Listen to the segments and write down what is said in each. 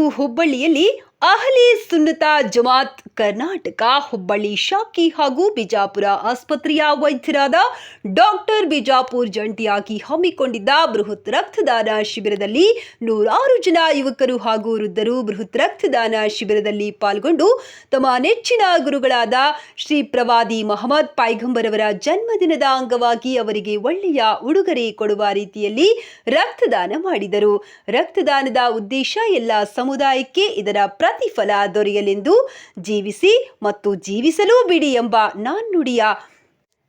ಮತ್ತು ಹುಬ್ಬಳ್ಳಿಯಲ್ಲಿ ಅಹ್ಲಿ ಸುನ್ನತ ಜಮಾತ್ ಕರ್ನಾಟಕ ಹುಬ್ಬಳ್ಳಿ ಶಾಖೆ ಹಾಗೂ ಬಿಜಾಪುರ ಆಸ್ಪತ್ರೆಯ ವೈದ್ಯರಾದ ಡಾಕ್ಟರ್ ಬಿಜಾಪುರ್ ಜಂಟಿಯಾಗಿ ಹಮ್ಮಿಕೊಂಡಿದ್ದ ಬೃಹತ್ ರಕ್ತದಾನ ಶಿಬಿರದಲ್ಲಿ ನೂರಾರು ಜನ ಯುವಕರು ಹಾಗೂ ವೃದ್ಧರು ಬೃಹತ್ ರಕ್ತದಾನ ಶಿಬಿರದಲ್ಲಿ ಪಾಲ್ಗೊಂಡು ತಮ್ಮ ನೆಚ್ಚಿನ ಗುರುಗಳಾದ ಶ್ರೀ ಪ್ರವಾದಿ ಮೊಹಮ್ಮದ್ ಪೈಗಂಬರ್ ಅವರ ಜನ್ಮದಿನದ ಅಂಗವಾಗಿ ಅವರಿಗೆ ಒಳ್ಳೆಯ ಉಡುಗೊರೆ ಕೊಡುವ ರೀತಿಯಲ್ಲಿ ರಕ್ತದಾನ ಮಾಡಿದರು. ರಕ್ತದಾನದ ಉದ್ದೇಶ ಎಲ್ಲ ಸಮುದಾಯಕ್ಕೆ ಇದರ ಪ್ರತಿಫಲ ದೊರೆಯಲೆಂದು ಜೀವಿಸಿ ಮತ್ತು ಜೀವಿಸಲು ಬಿಡಿ ಎಂಬ ನಾಣ್ಣುಡಿಯ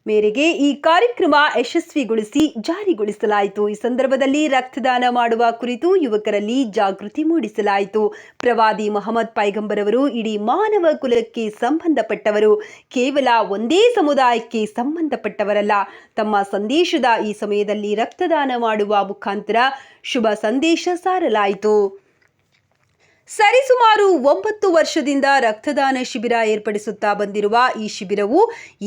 ಮೇರೆಗೆ ಈ ಕಾರ್ಯಕ್ರಮ ಯಶಸ್ವಿಗೊಳಿಸಿ ಜಾರಿಗೊಳಿಸಲಾಯಿತು. ಈ ಸಂದರ್ಭದಲ್ಲಿ ರಕ್ತದಾನ ಮಾಡುವ ಕುರಿತು ಯುವಕರಲ್ಲಿ ಜಾಗೃತಿ ಮೂಡಿಸಲಾಯಿತು. ಪ್ರವಾದಿ ಮೊಹಮ್ಮದ್ ಪೈಗಂಬರ್ ಅವರು ಇಡೀ ಮಾನವ ಕುಲಕ್ಕೆ ಸಂಬಂಧಪಟ್ಟವರು, ಕೇವಲ ಒಂದೇ ಸಮುದಾಯಕ್ಕೆ ಸಂಬಂಧಪಟ್ಟವರಲ್ಲ. ತಮ್ಮ ಸಂದೇಶದ ಈ ಸಮಯದಲ್ಲಿ ರಕ್ತದಾನ ಮಾಡುವ ಮುಖಾಂತರ ಶುಭ ಸಂದೇಶ ಸಾರಲಾಯಿತು. ಸರಿಸುಮಾರು 9 ವರ್ಷದಿಂದ ರಕ್ತದಾನ ಶಿಬಿರ ಏರ್ಪಡಿಸುತ್ತಾ ಬಂದಿರುವ ಈ ಶಿಬಿರವು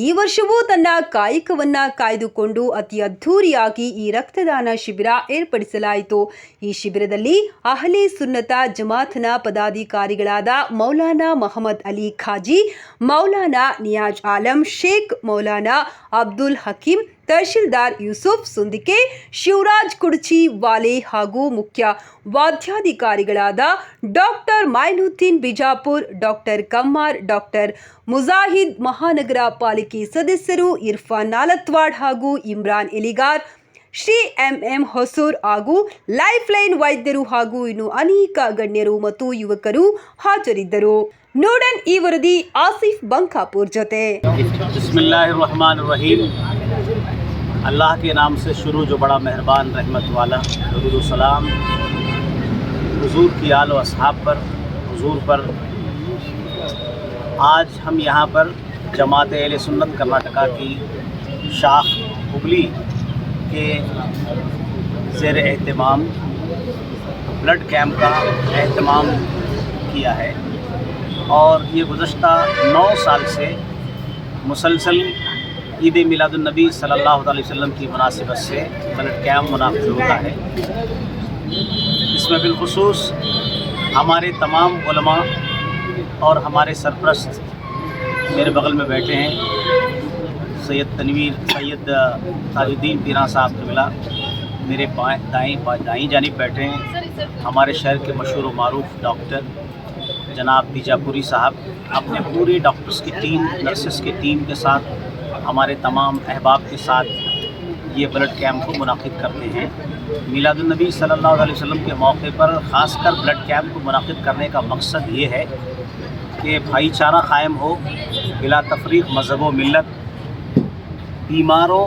ಈ ವರ್ಷವೂ ತನ್ನ ಕಾಯಕವನ್ನ ಕಾಯ್ದುಕೊಂಡು ಅತಿ ಅದ್ಧೂರಿಯಾಗಿ ಈ ರಕ್ತದಾನ ಶಿಬಿರ ಏರ್ಪಡಿಸಲಾಯಿತು. ಈ ಶಿಬಿರದಲ್ಲಿ ಅಹ್ಲಿ ಸುನ್ನತ ಜಮಾತ್ನ ಪದಾಧಿಕಾರಿಗಳಾದ ಮೌಲಾನಾ ಮೊಹಮ್ಮದ್ ಅಲಿ ಖಾಜಿ, ಮೌಲಾನಾ ನಿಯಾಜ್ ಆಲಂ ಶೇಖ್, ಮೌಲಾನಾ ಅಬ್ದುಲ್ ಹಕೀಂ, ತಹಶೀಲ್ದಾರ್ ಯೂಸುಫ್ ಸುಂದಿಕೆ, ಶಿವರಾಜ್ ಕುಡ್ಚಿ ವಾಲೆ ಹಾಗೂ ಮುಖ್ಯ ವಾದ್ಯಾಧಿಕಾರಿಗಳಾದ doctor Mainuddin Bijapur, doctor Kammar, doctor Mujahid, ಮಹಾನಗರ ಪಾಲಿಕೆ ಸದಸ್ಯರು ಇರ್ಫಾನ್ ನಾಲತ್ವಾಡ್ ಹಾಗೂ ಇಮ್ರಾನ್ ಎಲಿಗಾರ್, ಶ್ರೀ ಎಂ ಹೊಸೂರ್ ಹಾಗೂ ಲೈಫ್ ಲೈನ್ ವೈದ್ಯರು ಹಾಗೂ ಇನ್ನು ಅನೇಕ ಗಣ್ಯರು ಮತ್ತು ಯುವಕರು ಹಾಜರಿದ್ದರು. ನೋಡನ್ ಈ ವರದಿ ಆಸಿಫ್ ಬಂಕಾಪುರ್ ಜೊತೆ. बिस्मिल्लाहिर्रहमानिर्रहीम। अल्लाह के नाम से शुरू जो बड़ा मेहरबान रहमत वाला, दरूद सलाम हुजूर की आल व असहाब पर, हुजूर पर। आज हम यहाँ पर जमात अहले सुन्नत कर्नाटका की शाख हुबली के ज़ेर एहतमाम ब्लड कैंप का एहतमाम किया है और ये गुज़श्ता 9 साल से मुसलसल ईद मिलादुन्नबी सल्लल्लाहु अलैहि वसल्लम की मुनासिबत से ब्लड कैंप मुनाक़िद होता है। इसमें बिलखुसूस हमारे तमाम उलमा और हमारे सरपरस्त मेरे बगल में बैठे हैं, सैयद तनवीर, सैयद ताजुद्दीन पीरा साहब क़िबला मेरे दाईं जानिब बैठे हैं, हमारे शहर के मशहूर व मारूफ डॉक्टर जनाब बीजापुरी साहब अपने पूरी डॉक्टर्स की टीम, नर्सेस की टीम के साथ, हमारे तमाम अहबाब के साथ ये ब्लड कैंप को मुनाक़िद करते हैं। मिलादुन्नबी सल्लल्लाहु अलैहि वसल्लम के मौके पर ख़ासकर ब्लड कैंप को मुनाक़िद करने का मकसद ये है कि भाईचारा क़ायम हो, बिला तफरीक़ मज़हब व मिल्लत, बीमारों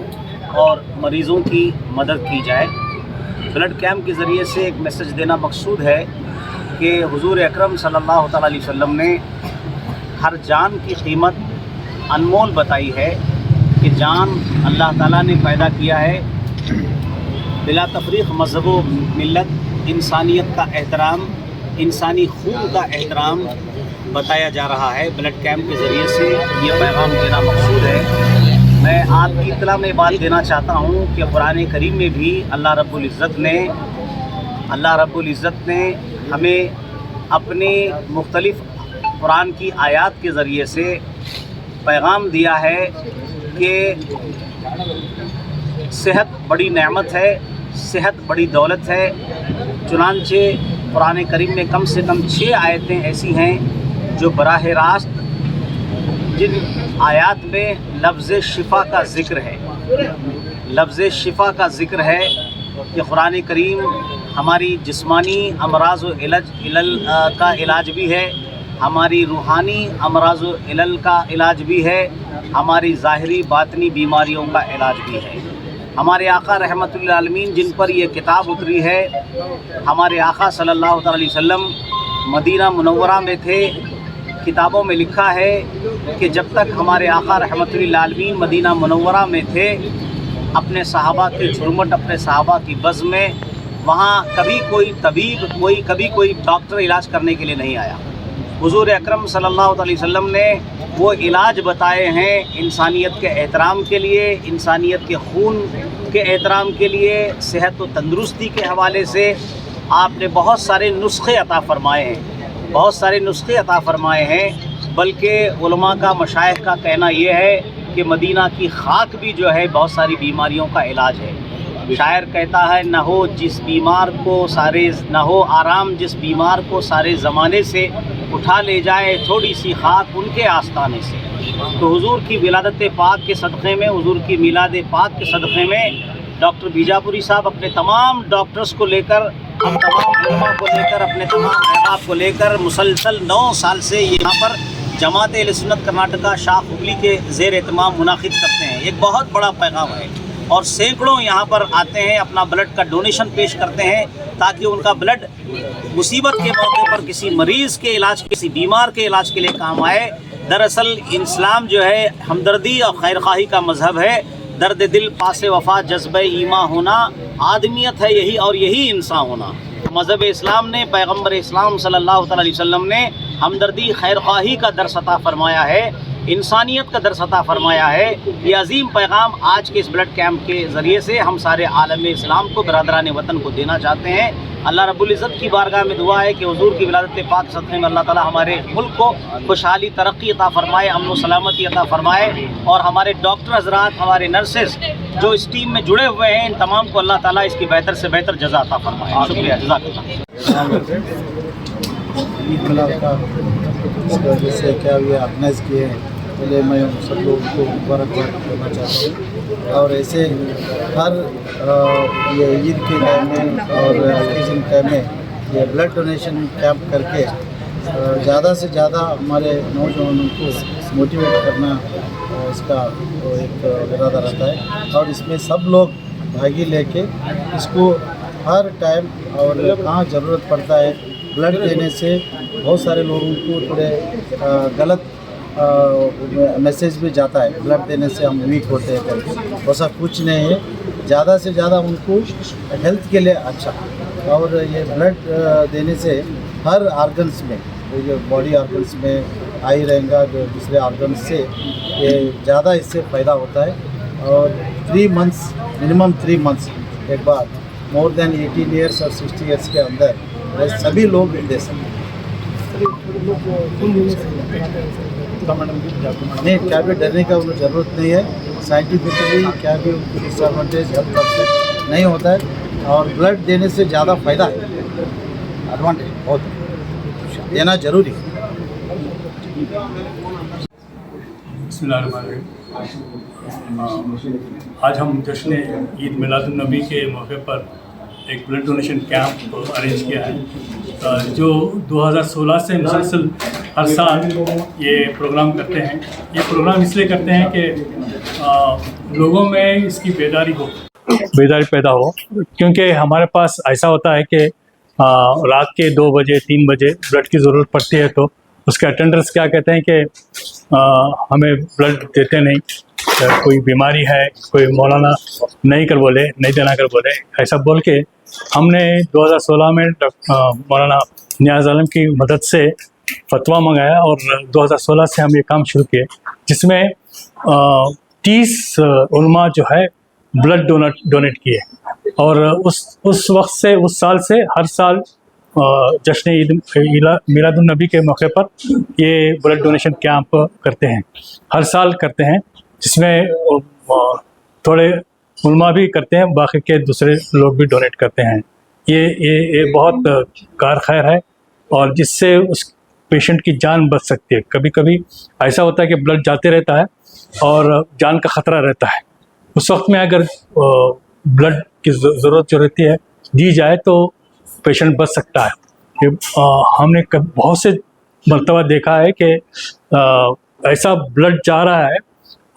और मरीज़ों की मदद की जाए। ब्लड कैंप के ज़रिए से एक मैसेज देना मकसूद है कि हुज़ूर अकरम सल्लल्लाहु अलैहि वसल्लम ने हर जान की कीमत अनमोल बताई है कि जान अल्लाह ताला ने पैदा किया है, बिला तफरीक़ मज़हब व मिल्लत, इंसानियत का एहतराम, इंसानी खून का एहतराम बताया जा रहा है। ब्लड कैंप के ज़रिए से ये पैगाम देना मकसूद है। मैं आपकी इत्तला में बात देना चाहता हूँ कि कुरान करीम में भी अल्लाह रब्बुल इज़्ज़त ने हमें अपने मुख्तलिफ़ कुरान की आयात के ज़रिए से पैगाम दिया है कि सेहत बड़ी नेमत है, सेहत बड़ी दौलत है। चुनांचे कुरान करीम में कम से कम 6 आयतें ऐसी हैं जो बराह रास्त जिन आयात में लफ्ज़ शिफ़ा का ज़िक्र है, लफ्ज़ शिफ़ा का ज़िक्र है कि कुरान करीम हमारी जिस्मानी अमराज़ व इलल का इलाज भी है, हमारी रूहानी अमराज़ व इलल का इलाज भी है, हमारी ज़ाहिरी बातनी बीमारियों का इलाज भी है। हमारे आका रहमतुल्लिल आलमीन जिन पर यह किताब उतरी है, हमारे आका सल्लल्लाहु अलैहि वसल्लम मदीना मुनव्वरा में थे। किताबों में लिखा है कि जब तक हमारे आका रहमतुल्लिल आलमीन मदीना मुनव्वरा में थे, अपने सहाबा के झुरमुट, अपने सहाबा की बज़्म में, वहाँ कभी कोई तबीब, कभी कोई डॉक्टर इलाज करने के लिए नहीं आया। हुज़ूर अकरम सल्लल्लाहु अलैहि वसल्लम ने वो इलाज बताए हैं इंसानियत के एहतराम के लिए, इंसानियत के खून के एहतराम के लिए, सेहत व तंदुरुस्ती के हवाले से, आपने बहुत सारे नुस्खे अता फ़रमाए हैं, बहुत सारे नुस्खे अता फ़रमाए हैं। बल्कि उलमा का, मशाइख का कहना ये है कि मदीना की खाक भी जो है बहुत सारी बीमारियों का इलाज है। शायर कहता है, न हो जिस बीमार को सारे, न हो आराम जिस बीमार को सारे ज़माने से, उठा ले जाए थोड़ी सी खाक उनके आस्ताने से। तो हुजूर की विलादत पाक के सदक़े में, हुजूर की मिलाद पाक के सदक़े में डॉक्टर बीजापुरी साहब अपने तमाम डॉक्टर्स को लेकर, हम तमाम उलमा को लेकर, अपने तमाम अहबाब को लेकर मुसलसल 9 साल से यहाँ पर जमात अहले सुन्नत कर्नाटका शाख हुबली के ज़ेर एहतमाम मुनाकिद करते हैं। एक बहुत बड़ा पैगाम है और सैकड़ों यहाँ पर आते हैं, अपना ब्लड का डोनेशन पेश करते हैं ताकि उनका ब्लड मुसीबत के मौके पर किसी मरीज़ के इलाज, किसी बीमार के इलाज के लिए काम आए। दरअसल इस्लाम जो है हमदर्दी और खैरखाही का मज़हब है। दर्द दिल, पास वफ़ा, जज्बे ईमा होना आदमियत है यही, और यही इंसान होना। मज़हब इस्लाम ने, पैगम्बर इस्लाम सल्लल्लाहु अलैहि वसल्लम ने हमदर्दी, खैरखाही का दर्स अता फ़रमाया है, इंसानियत का दर्स अता फ़रमाया है। ये अजीम पैगाम आज के इस ब्लड कैंप के ज़रिए से हम सारे आलम इस्लाम को, बरादरान वतन को देना चाहते हैं। अल्लाह रब्बुल इज़्ज़त की बारगाह में दुआ है कि हुजूर की विलादत पाक के सदक़े में अल्लाह ताला हमारे मुल्क को खुशहाली, तरक्की अता फ़रमाए, अमन व सलामती अता फ़रमाए, और हमारे डॉक्टर हज़रात, हमारे नर्सेस जो इस टीम में जुड़े हुए हैं, इन तमाम को अल्लाह ताला इसकी बेहतर से बेहतर जज़ा अता फ़रमाए। शुक्रिया, जज़ाकल्लाह। ईद मिलाद का इस वजह से क्या हुआ ऑर्गेनाइज़ किए हैं, पहले मैं सब लोगों को मुबारकबाद करना चाहता हूँ। और ऐसे हर ये ईद के टाइम में और ओकेजन टाइम में ये ब्लड डोनेशन कैंप करके ज़्यादा से ज़्यादा हमारे नौजवानों को मोटिवेट करना इसका एक इरादा रहता है। और इसमें सब लोग भागी लेके इसको हर टाइम और कहाँ ज़रूरत पड़ता है ब्लड देने से, बहुत सारे लोगों को थोड़े गलत मैसेज भी जाता है ब्लड देने से हम वीक होते हैं करके। वैसा कुछ नहीं है, ज़्यादा से ज़्यादा उनको हेल्थ के लिए अच्छा। और ये ब्लड देने से हर ऑर्गन्स में, जो बॉडी ऑर्गन्स में आई रहेगा, जो दूसरे ऑर्गन्स से ये ज़्यादा इससे फ़ायदा होता है। और 3 मंथ्स, मिनिमम 3 मंथ्स एक बार, मोर देन 18 ईयर्स और 60 ईयर्स के अंदर सभी लोग दे सकते हैं। नहीं, क्या भी डरने का उन्हें ज़रूरत नहीं है। साइंटिफिकली क्या भी उनको डिसएडवांटेज हेल्थ परसेंट नहीं होता है, और ब्लड देने से ज़्यादा फ़ायदा है, एडवांटेज बहुत देना ज़रूरी है। आज हम जश्न ईद मिलादुन्नबी के मौके पर एक ब्लड डोनेशन कैंप अरेंज किया है, जो 2016 से मुसलसल हर साल ये प्रोग्राम करते हैं। ये प्रोग्राम इसलिए करते हैं कि लोगों में इसकी बेदारी पैदा हो, क्योंकि हमारे पास ऐसा होता है कि रात के 2 बजे 3 बजे ब्लड की ज़रूरत पड़ती है, तो उसके अटेंडर्स क्या कहते हैं कि हमें ब्लड देते नहीं, कोई बीमारी है, कोई मौलाना नहीं देना कर बोले, ऐसा बोल के हमने 2016 में मौलाना नियाज़ आलम की मदद से फतवा मंगाया और 2016 से हम ये काम शुरू किए, जिसमें 30 उलमा जो है ब्लड डोनेट किए। और उस वक्त से, उस साल से हर साल जश्न ईद मिलादुन्नबी के मौके पर ये ब्लड डोनेशन कैंप करते हैं, हर साल करते हैं, जिसमें थोड़े उलमा भी करते हैं, बाकी के दूसरे लोग भी डोनेट करते हैं। ये बहुत कार खैर है, और जिससे उस पेशेंट की जान बच सकती है। कभी कभी ऐसा होता है कि ब्लड जाते रहता है और जान का ख़तरा रहता है, उस वक्त में अगर ब्लड की ज़रूरत जो रहती है दी जाए तो पेशेंट बच सकता है। हमने बहुत से मरतबा देखा है कि ऐसा ब्लड जा रहा है,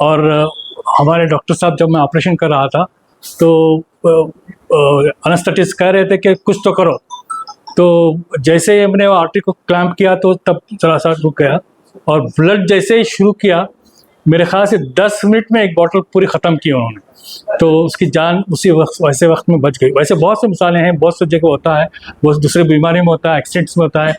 और हमारे डॉक्टर साहब जब मैं ऑपरेशन कर रहा था तो एनेस्थेटिस्ट कह रहे थे कि कुछ तो करो, तो जैसे ही हमने वो आर्टरी को क्लैम्प किया तो तब थोड़ा सा रुक गया, और ब्लड जैसे ही शुरू किया, मेरे ख्याल से 10 मिनट में एक बॉटल पूरी ख़त्म की उन्होंने, तो उसकी जान उसी वैसे वक्त में बच गई। वैसे बहुत से मिसालें हैं, बहुत से जगह होता है, बहुत दूसरे बीमारी में होता है, एक्सीडेंट्स में होता है,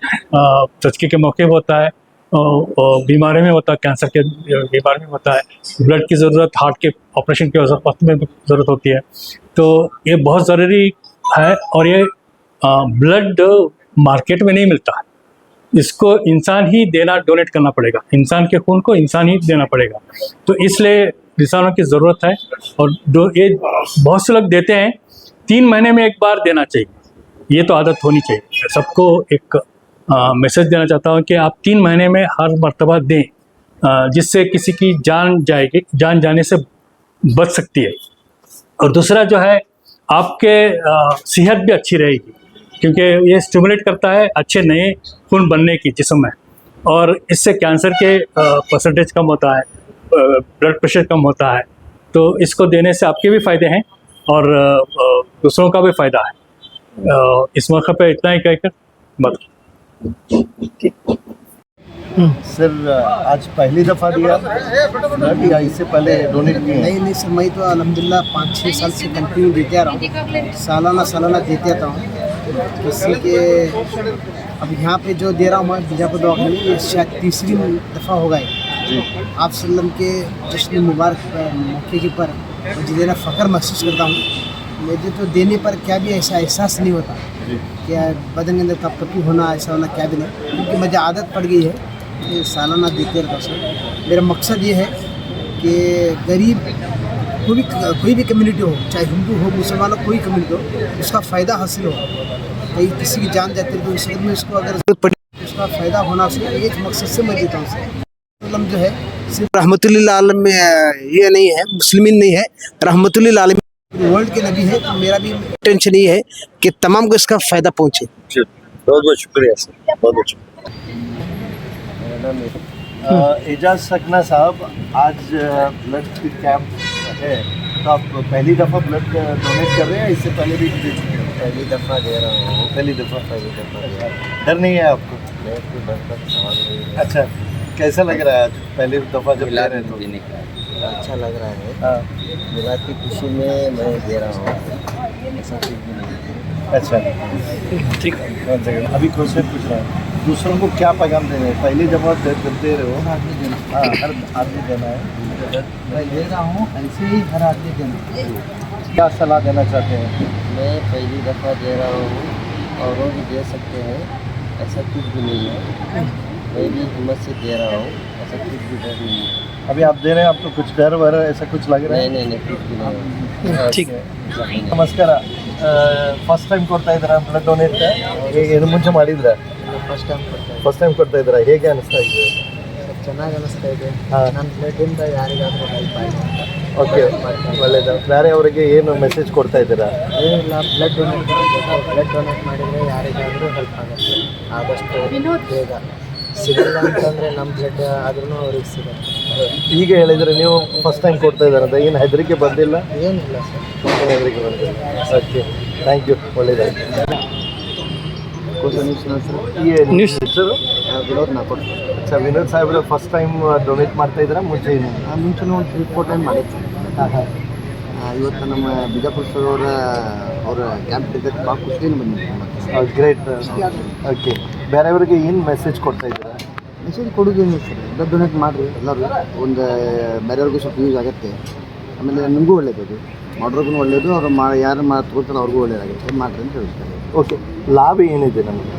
चचके के मौके में होता है, बीमारी में होता है, कैंसर के बीमारी में होता है, ब्लड की ज़रूरत हार्ट के ऑपरेशन के वक्त में ज़रूरत होती है। तो ये बहुत ज़रूरी है, और ये ब्लड मार्केट में नहीं मिलता, इसको इंसान ही देना, डोनेट करना पड़ेगा, इंसान के खून को इंसान ही देना पड़ेगा। तो इसलिए इंसानों की ज़रूरत है। और ये बहुत से लोग देते हैं, 3 महीने में एक बार देना चाहिए, ये तो आदत होनी चाहिए। सबको एक मैसेज देना चाहता हूँ कि आप 3 महीने में हर मर्तबा दें, जिससे किसी की जान जाने से बच सकती है। और दूसरा जो है, आपके सेहत भी अच्छी रहेगी, क्योंकि ये स्टिमुलेट करता है अच्छे नए खून बनने की जिस्म में, और इससे कैंसर के परसेंटेज कम होता है, ब्लड प्रेशर कम होता है। तो इसको देने से आपके भी फ़ायदे हैं और दूसरों का भी फ़ायदा है। इस मौके पे इतना ही कहकर बस। सर आज पहली दफ़ा दिया ब्लड या इससे पहले डोनेट किए? नहीं सर, मैं तो अल्हम्दुलिल्लाह 5-6 साल से कंटिन्यू देते आ रहा हूँ, सालाना देते आता हूँ। इससे कि अब यहाँ पे जो दे रहा हूँ मैं बीजापुर दवाखाने में, ये शायद 3री दफ़ा होगा जी। आप सल्लम के जश्न मुबारक मौके के पर मुझे देना फ़ख्र महसूस करता हूँ। मुझे तो देने पर क्या भी ऐसा एहसास नहीं होता क्या बदन के अंदर कपकपी होना, ऐसा होना क्या भी नहीं, क्योंकि मुझे आदत पड़ गई है कि सालाना देते रहता हूँ। मेरा मकसद ये है कि गरीब कोई भी कम्युनिटी हो, चाहे हिंदू हो मुसलमान हो, कोई कम्युनिटी हो, उसका फ़ायदा हासिल हो। कहीं किसी की जान जाती है तो इस में उसको अगर ज़रूरत पड़ी तो उसका फ़ायदा होना चाहिए, एक मकसद से मैं देता हूँ। सर जो है सिर्फ रहमतुल्लिल आलम में ये नहीं है, मुस्लिमीन नहीं है, रहमतुल्लिल आलम वर्ल्ड के नबी है। तो मेरा भी टेंशन ये है कि तमाम को इसका फ़ायदा पहुँचे। बहुत बहुत शुक्रिया सर, बहुत बहुत शुक्रिया। एजाज सकना साहब, आज ब्लड कैंप है, तो आप पहली दफ़ा ब्लड डोनेट कर रहे हैं, इससे पहले भी दे चुके हैं? पहली दफ़ा दे रहा हूँ। पहली दफ़ा। डर नहीं है आपको? मेरे को डर का सवाल नहीं है। अच्छा, कैसा लग रहा है आज पहली दफ़ा जब दे रहे हैं तो? देने का अच्छा लग रहा है। हाँ, मिलाद की खुशी में मैं दे रहा हूँ, ऐसा कुछ भी नहीं है। अच्छा ठीक है। अभी क्वेश्चन पूछ रहा हूँ, दूसरों को क्या पैगाम देना है? पहली दफ़ा दे रहे हो? हर आदमी देना, हाँ, हर आदमी देना है। मैं दे रहा हूँ, ऐसे ही हर आदमी देना। क्या सलाह देना चाहते हैं? मैं पहली दफ़ा दे रहा हूँ, औरों भी दे सकते हैं, ऐसा कुछ भी नहीं है। मैं भी हिम्मत से दे रहा हूँ, ऐसा कुछ भी डर नहीं है। अभी आप दे रहे हैं, आपको कुछ डर वर ऐसा कुछ लग रहा है? नहीं कुछ भी नहीं है। ठीक है, ನಮಸ್ಕಾರ. ಫಸ್ಟ್ ಟೈಮ್ ಕೊಡ್ತಾ ಇದ್ದೀರಾ ಬ್ಲಡ್ ಡೊನೇಟ್? ಏನು ಮುಂಚೆ ಮಾಡಿದ್ರಾ? ಫಸ್ಟ್ ಟೈಮ್ ಕೊಡ್ತಾ ಫಸ್ಟ್ ಟೈಮ್ ಕೊಡ್ತಾ ಇದ್ದೀರಾ, ಹೇಗೆ ಅನಿಸ್ತಾ ಇದೆ? ಚೆನ್ನಾಗಿ ಅನಿಸ್ತಾ ಇದೆ. ಹಾಂ. ನನ್ನ ಬ್ಲಡ್ಡಿಂದ ಯಾರಿಗಾದರೂ ಹೆಲ್ಪ್ ಆಯಿತು ಅಂತ ಓಕೆ, ಒಳ್ಳೆಯದು. ಬೇರೆ ಅವರಿಗೆ ಏನು ಮೆಸೇಜ್ ಕೊಡ್ತಾ ಇದ್ದೀರಾ? ಏನಿಲ್ಲ, ಬ್ಲಡ್ ಡೊನೇಟ್ ಮಾಡಬೇಕು. ಬ್ಲಡ್ ಡೊನೇಟ್ ಮಾಡಿದರೆ ಯಾರಿಗಾದರೂ ಹೆಲ್ಪ್ ಆಗುತ್ತೆ, ಆದಷ್ಟು ಬೇಗ. ಸಿಗಲ್ಲ ಅಂತಂದರೆ ನಮ್ಮ ಬ್ಲಡ್ ಆದ್ರೂ ಅವ್ರಿಗೆ ಸಿಗುತ್ತೆ. ಈಗ ಹೇಳಿದರೆ ನೀವು ಫಸ್ಟ್ ಟೈಮ್ ಕೊಡ್ತಾ ಇದ್ದಾರೆ ಅಂತ ಏನು ಹೆದರಿಕೆ ಬಂದಿಲ್ಲ? ಏನಿಲ್ಲ ಸರ್, ಏನು ಹೆದರಿಕೆ ಬಂದಿಲ್ಲ. ಓಕೆ, ಥ್ಯಾಂಕ್ ಯು, ಒಳ್ಳೆಯದಾಗಿ. ನ್ಯೂಸ್ ಹೆಸರು ವಿನೋದ್ ನಾಕೋಡ್. ಅಚ್ಚಾ, ವಿನೋದ್ ಸಾಹೇಬ್ರೆ ಫಸ್ಟ್ ಟೈಮ್ ಡೊನೇಟ್ ಮಾಡ್ತಾ ಇದ್ದೀರಾ? ಮುಂಚೆ ಏನು? ಮುಂಚೆ ಒಂದು 3-4 ಟೈಮ್ ಮಾಡಿತ್ತು. ಹಾಂ ಹಾಂ. ಇವತ್ತು ನಮ್ಮ ಬಿಜಾಪುರ ಸರ್ ಅವರ ಕ್ಯಾಂಪ್ ಇದ್ದಕ್ಕೆ ಭಾಳ ಖುಷಿಯಿಂದ ಬಂದಿದ್ದೀನಿ. ಗ್ರೇಟ್. ಓಕೆ, ಬೇರೆಯವ್ರಿಗೆ ಏನು ಮೆಸೇಜ್ ಕೊಡ್ತಾ ಇದ್ದೀರಾ? ಮೆಸೇಜ್ ಕೊಡೋದೇನು ಸರ್, ಬ್ಲಡ್ ಡೊನೇಟ್ ಮಾಡಿರಿ ಎಲ್ಲರೂ, ಒಂದು ಬೇರೆಯವ್ರಿಗೂ ಸ್ವಲ್ಪ ಯೂಸ್ ಆಗುತ್ತೆ. ಆಮೇಲೆ ನಿಮಗೂ ಒಳ್ಳೆಯದು, ಅದು ಮಾಡೋರ್ಗೂ ಒಳ್ಳೆಯದು, ಅವ್ರು ಯಾರು ತಗೋತಾರೆ ಅವ್ರಿಗೂ ಒಳ್ಳೆಯದಾಗುತ್ತೆ, ಮಾಡಿರಿ ಅಂತ ಹೇಳ್ತಾರೆ. ಓಕೆ, ಲಾಭ ಏನಿದೆ ನಮಗೆ?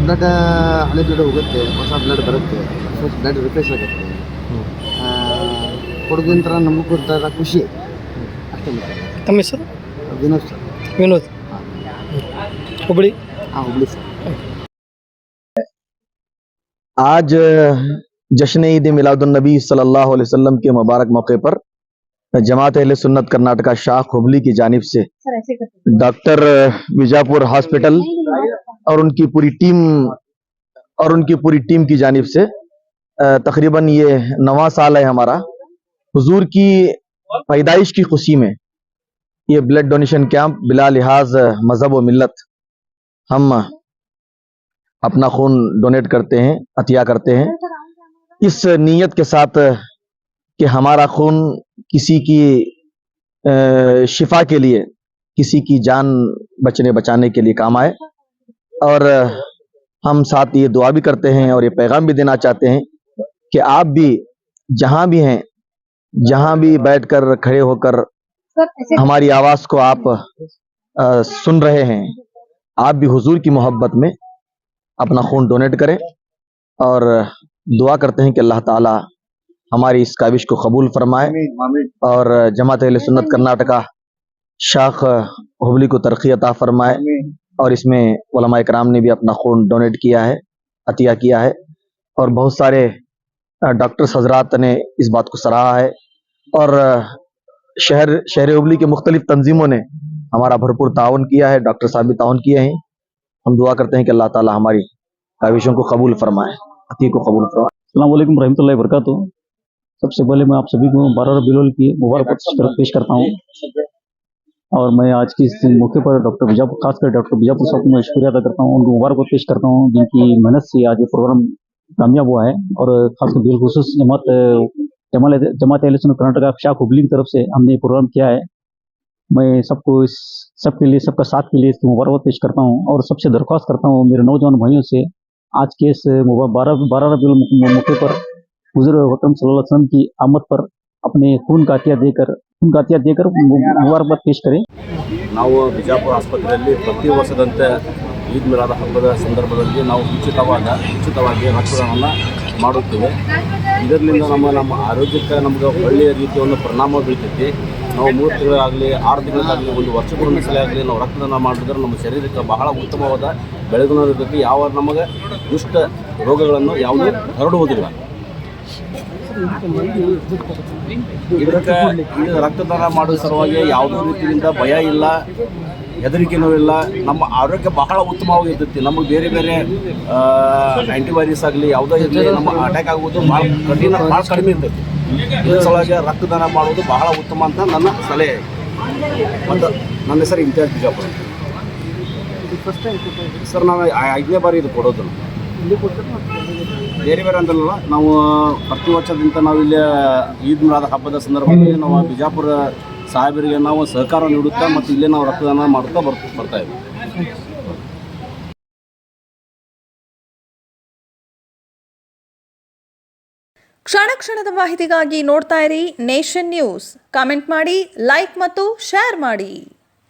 ಬ್ಲಡ್ ಹಳೆ ಬ್ಲಡ್ ಹೋಗುತ್ತೆ, ಹೊಸ ಬ್ಲಡ್ ಬರುತ್ತೆ, ಬ್ಲಡ್ ರಿಪ್ಲೇಸ್ ಆಗುತ್ತೆ. ಕೊಡೋದ್ರಿಂದ ನಮಗೂ ಕೊಡ್ತಾರೆ ಖುಷಿ, ಅಷ್ಟೇ. ತಮ್ಮ ಹೆಸರು? ವಿನೋದ್ ಸರ್. ವಿನೋದ್, ಹುಬ್ಬಳ್ಳಿ. ಹಾಂ, ಹುಬ್ಳಿ ಸರ್. आज जश्न ईद मिलादुन्नबी सल्लल्लाहु अलैहि वसल्लम के मुबारक मौके पर जमात अहले सुन्नत कर्नाटका शाख हुबली की जानिब से डॉक्टर बीजापुर हॉस्पिटल और उनकी पूरी टीम की जानिब से तकरीबन ये 9वां साल है हमारा। हुजूर की पैदाइश की खुशी में ये ब्लड डोनेशन कैंप बिला लिहाज मजहब व मिल्लत हम अपना खून डोनेट करते हैं, अतिया करते हैं, इस नीयत के साथ कि हमारा खून किसी की शिफा के लिए, किसी की जान बचाने के लिए काम आए। और हम साथ ये दुआ भी करते हैं और ये पैगाम भी देना चाहते हैं कि आप भी जहां भी हैं, जहां भी बैठकर खड़े होकर हमारी आवाज को आप सुन रहे हैं, आप भी हुजूर की मोहब्बत में अपना खून डोनेट करें और दुआ करते हैं कि अल्लाह ताला हमारी इस काविश को कबूल फरमाए और जमात अहले सुन्नत कर्नाटका शाख हुबली को तरक्की अता फरमाए। और इसमें उलमा इकराम ने भी अपना खून डोनेट किया है, अतिया किया है, और बहुत सारे डॉक्टर्स हजरात ने इस बात को सराहा है, और शहर हुबली के मुख्तलिफ तंजीमों ने हमारा भरपूर ताउन किया है, डॉक्टर साहब भी ताउन किए हैं। हम दुआ करते हैं कि अल्लाह ताला हमारी काविशों को कबूल फरमाए, अती को कबूल फरमाए। अस्सलाम वालेकुम रहमतुल्लाहि व बरकातुहू। सबसे पहले मैं आप सभी को 12 रबीउल अव्वल की मुबारक पेश करता हूँ, और मैं आज की इस मौके पर डॉक्टर बीजापुर, खासकर डॉक्टर बीजापुर साहब को मैं शुक्रिया अदा करता हूँ, उनको मुबारक पेश करता हूँ जिनकी मेहनत से आज ये प्रोग्राम कामयाब हुआ है। और खासकर बिलखुसूस जमात अहले सुन्नत कर्नाटका शाख हुबली की तरफ से हमने ये प्रोग्राम किया है। मैं सबको इस सबके लिए, सबका साथ के लिए इसकी मुबारक पेश करता हूँ, और सबसे दरख्वास्त करता हूँ मेरे नौजवान भाइयों से, आज के इस 12 रबीउल मौके पर हुज़ूर अकरम सल्लल्लाहु अलैहि वसल्लम की आमद पर अपने खून का अतिया देकर मुबारकबाद पेश करें। ನಾವು ಬಿಜಾಪುರ ಆಸ್ಪತ್ರೆಯಲ್ಲಿ ಪ್ರತಿ ವರ್ಷದಂತೆ ಈದ್ ಮಿಲಾದ್ ಹಬ್ಬದ ಸಂದರ್ಭದಲ್ಲಿ ನಾವು ಉಚಿತವಾಗಿ ರಕ್ತದಾನವನ್ನು ಮಾಡುತ್ತೇವೆ. ಇದರಿಂದ ನಮ್ಮ ಆರೋಗ್ಯಕ್ಕೆ ನಮ್ಗೆ ಒಳ್ಳೆಯ ರೀತಿಯ ಒಂದು ಪರಿಣಾಮ ಬೀಳ್ತೈತಿ. ನಾವು 3 ತಿಂಗಳಾಗಲಿ 6 ತಿಂಗಳಾಗಲಿ ಒಂದು ವರ್ಷಕ್ಕೊಂದು ಸಲ ಆಗಲಿ ನಾವು ರಕ್ತದಾನ ಮಾಡಿದ್ರೆ ನಮ್ಮ ಶರೀರಕ್ಕೆ ಬಹಳ ಉತ್ತಮವಾದ ಬೆಳಗುಣ ಇರ್ತೈತಿ. ಯಾವ ನಮಗೆ ದುಷ್ಟ ರೋಗಗಳನ್ನು ಯಾವುದೂ ಹರಡುವುದಿಲ್ಲ. ಇದಕ್ಕೆ ರಕ್ತದಾನ ಮಾಡುವ ಸಲುವಾಗಿ ಯಾವುದೇ ರೀತಿಯಿಂದ ಭಯ ಇಲ್ಲ, ಹೆದರಿಕೆನೂ ಇಲ್ಲ. ನಮ್ಮ ಆರೋಗ್ಯ ಬಹಳ ಉತ್ತಮವಾಗಿರ್ತೈತಿ. ನಮಗೆ ಬೇರೆ ಬೇರೆ ಆ್ಯಂಟಿವೈರಸ್ ಆಗಲಿ ಯಾವುದೇ ಇರಲಿ ನಮ್ಮ ಅಟ್ಯಾಕ್ ಆಗುವುದು ಭಾಳ ಕಡಿಮೆ ಇರ್ತೈತಿ. ಇದರ ಸಲುವಾಗಿ ರಕ್ತದಾನ ಮಾಡುವುದು ಬಹಳ ಉತ್ತಮ ಅಂತ ನನ್ನ ಸಲಹೆ. ಮತ್ತು ನನ್ನ ಹೆಸರು ಇಮ್ತಿಯಾಜ್ ಬಿಜಾಪುರ ಸರ್. ನಾವು 5ನೇ ಬಾರಿ ಇದು ಕೊಡೋದು. ಬೇರೆ ಬೇರೆ ಅಂತಲ್ಲ, ನಾವು ಪ್ರತಿ ವರ್ಷದಿಂದ ನಾವು ಇಲ್ಲಿ ಈದ್ ಮಿಲಾದ್ ಹಬ್ಬದ ಸಂದರ್ಭದಲ್ಲಿ ನಾವು ಬಿಜಾಪುರ ಸಾಹೇಬರಿಗೆ ನಾವು ಸಹಕಾರ ನೀಡುತ್ತಾ ಮತ್ತು ಇಲ್ಲೇ ನಾವು ರಕ್ತದಾನ ಮಾಡುತ್ತಾ ಬರ್ತಾ ಇದ್ದೀವಿ. ಕ್ಷಣ ಕ್ಷಣದ ಮಾಹಿತಿಗಾಗಿ ನೋಡ್ತಾ ಇರಿ ನೇಷನ್ ನ್ಯೂಸ್. ಕಾಮೆಂಟ್ ಮಾಡಿ, ಲೈಕ್ ಮತ್ತು ಶೇರ್ ಮಾಡಿ.